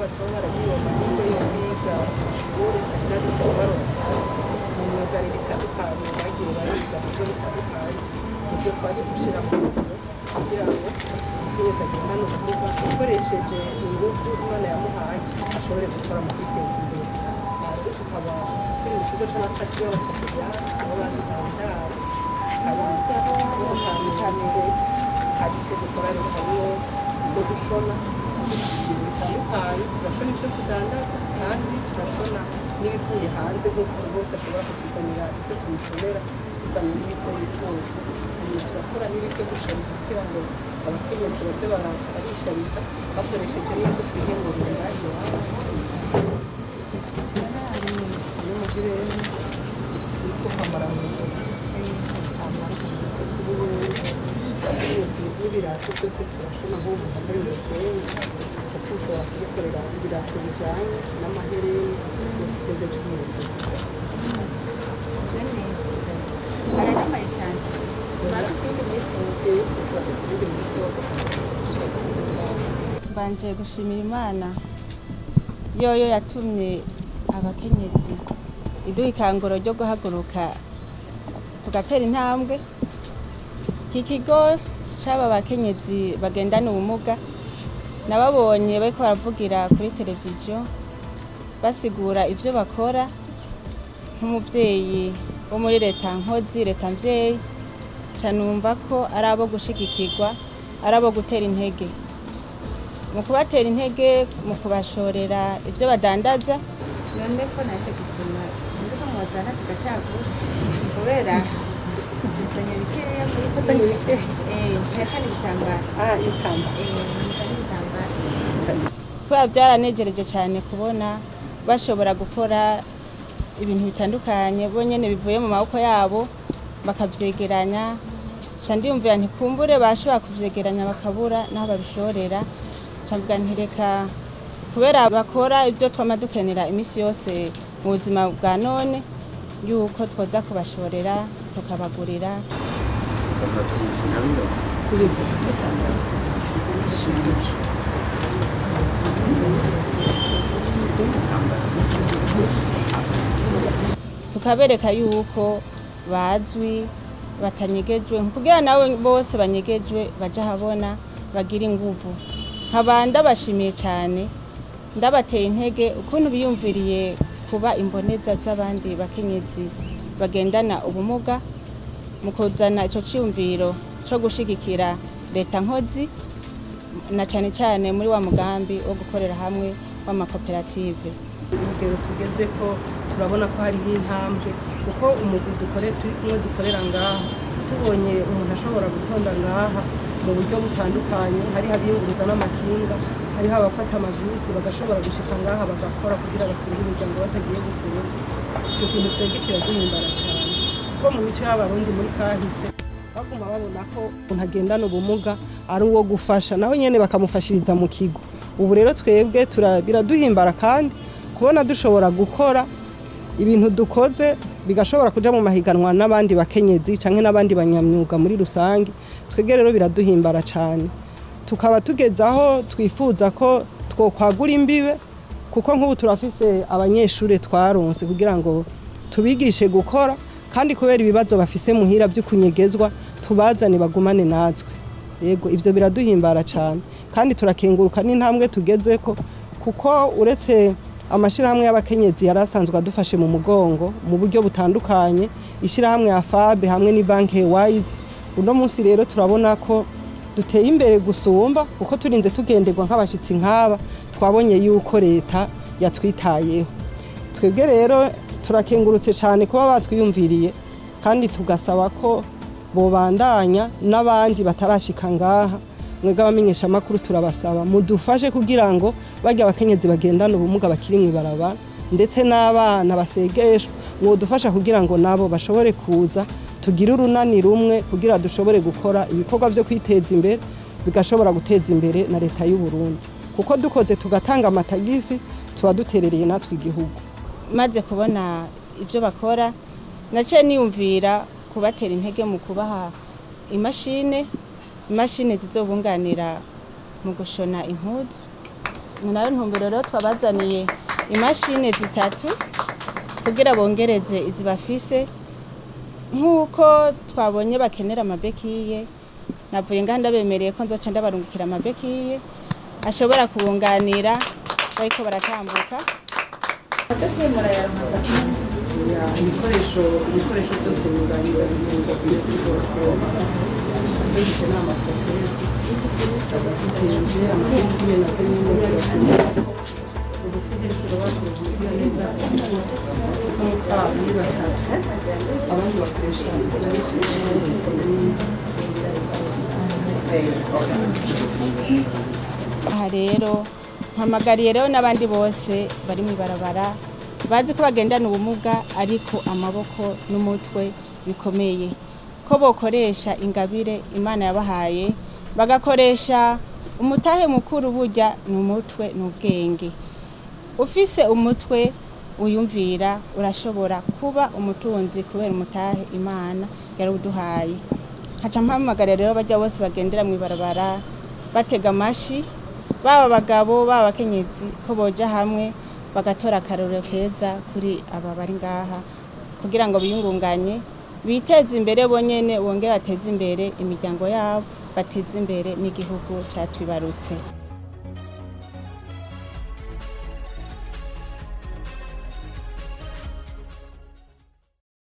bataba baragiye amahirwe yo kwiga amashuri n'abitwa baronka mu myuga itandukanye bagiye bariga mu buryo butandukanye ibyo twaje gushyira mu ngiro kugira ngo umukenyezi agendane ubumuga akoresheje ingufu Imana yamuhaye ashobore gukora mu kwiteza imbere. Tukaba turi mu kigo cy'abakozi b'abasakiriyani aho bandika indaro tukaba n'umutambukanyi hari icyo dukora rero hariho ibyo gushona ibintu bitandukanye turashona ibyo tudandaza kandi turashona n'ibivuye hanze nk'uko buri wese ashobora kutuzanira ibyo tumushonera bivanye n'ibyo yifuza. Turakora n'ibyo gushariza kugira ngo abakenyezi baze barishariza bakoresheje n'ibyo twihingurira iwabo. N'umugire witwa kwambara mu ijosi n'ibirato byose turashona nk'ubu hamwe n'ibitenge duca tushobora kubikorera ibirato bijyanye n'amahereni n'utwenge two mu ijosi. aya ni amayishanti mbanje gushimira Imana yoyo yatumye abakenyezi iduha ikanguro ryo guhaguruka tugatera intambwe. Iki kigo c'aba bakenyezi bagendana ubumuga nababonye bariko baravugira kuri televiziyo basigura ivyo bakora nk'umuvyeyi wo muri leta nkozi leta mvyeyi canumva ko ari abo gushigikirwa ari abo gutera intege mu kubatera intege mu kubashorera ivyo badandaza. none ko naje gusoma sinzi ko mwazana tugacagura kubera bizanye bikeya muri cyane ibitambara ibitambara kubera byaranegereje cyane kubona bashobora gukora ibintu bitandukanye bonyene bivuye mu maboko yabo bakavyegeranya ca ndiyumvira ntikumbure bashobora kuvyegeranya bakabura naho babishorera camvuga ntireka kubera bakora ibyo twamadukenera imisi yose mu buzima bwa none yuko twoza kubashorera tukabagurira. Tukabereka yuko bazwi batanyegejwe kugira nawe bose banyegejwe baje habona bagira inguvu. Nkabanda bashimiye cyane ndabateye intege ukuntu biyumviriye kuba imboneza z'abandi bakenyezi bagendana ubumuga mu kuzana ico ciyumviro co gushigikira leta nkozi na cyane cyane muri wa mugambi wo gukorera hamwe w'amakoperative. Urugero tugeze ko turabona ko hari intambwe kuko umugwi dukorera ngaha tubonye umuntu ashobora gutonda ngaha mu buryo butandukanye hari abiyunguruza n'amakinga hariho abafata amabisi bagashobora gushika ngaha bagakora kugira batunge imiryango batagiye gusereza. Icyo kintu twebwe kiraduhimbara cyane kuko mu mico y'abarundi muri kahise baguma babona ko umuntu agendana ubumuga ari uwo gufasha naho nyene bakamufashiriza mu kigo. Ubu rero twebwe biraduhimbara kandi kubona dushobora gukora ibintu dukoze bigashobora kuja mu mahiganwa n'abandi bakenyezi canke n'abandi banyamyuga muri rusange. Twebwe rero biraduhimbara cyane tukaba tugezaho twifuza ko twokwagura imbibe kuko nk'ubu turafise abanyeshure twaronse kugira ngo tubigishe gukora kandi kubera ibibazo bafise muhira vy'ukunyegezwa tubazane bagumane natwe. Yego ivyo biraduhimbara cyane kandi turakenguruka n'intambwe tugezeko kuko uretse amashirahamwe y'abakenyezi yarasanzwe adufashe mu mugongo mu buryo butandukanye ishirahamwe ya FAB hamwe ni banke Wise. Uno munsi rero turabona ko duteye imbere gusumba kuko turinze tugenderwa nk'abashitsi nk'aba twabonye yuko leta yatwitayeho. Twebwe rero turakengurutse cyane kuba batwiyumviriye kandi tugasaba ko bobandanya n'abandi batarashika ngaha. Mwega bamenyesha makuru turabasaba mudufashe kugira ngo bajya abakenyezi bagendana ubumuga bakiri mw'ibaraba ndetse n'abana basegeshwa mwodufasha kugira ngo nabo bashobore kuza tugire urunani rumwe kugira dushobore gukora ibikorwa byo kwiteza imbere bigashobora guteza imbere na leta y'u Burundi kuko dukoze tugatanga amatagisi tuba duterereye natwe igihugu. Maze kubona ivyo bakora naciye niyumvira kubatera intege mu kubaha imashine zizobunganira mu gushona impuzu ni nayo ntumbero rero twabazaniye imashini zitatu kugira bongereze izi bafise nk'uko twabonye bakenera amabekiye navuye ngaha ndabemereye ko nzoca ndabarungikira amabekiye ashobora kubunganira bariko baratambuka. ibikoresho byose biganira n'ingo byose n'amafoto zitsinje amabekiye navyo n'ingo ubusegerereza bakoze neza z'umukwayi batatu abandi bakoresha aha rero mpamagariye rero n'abandi bose bari mw'ibarabara bazi ko bagendana ubumuga ariko amaboko n'umutwe bikomeye ko bokoresha ingabire Imana yabahaye bagakoresha umutahe mukuru burya n'umutwe n'ubwenge. Ufise umutwe uyumvira urashobora kuba umutunzi kubera umutahe Imana yaruduhaye. Haca mpamagara rero bajya bose bagendera mw'ibarabara batega amashi baba abagabo baba abakenyezi ko boja hamwe bagatora akarorero keza kuri aba bari ngaha kugira ngo biyungunganye biteze imbere bonyene bongera bateze imbere imiryango yabo bateze imbere n'igihugu cyatwibarutse.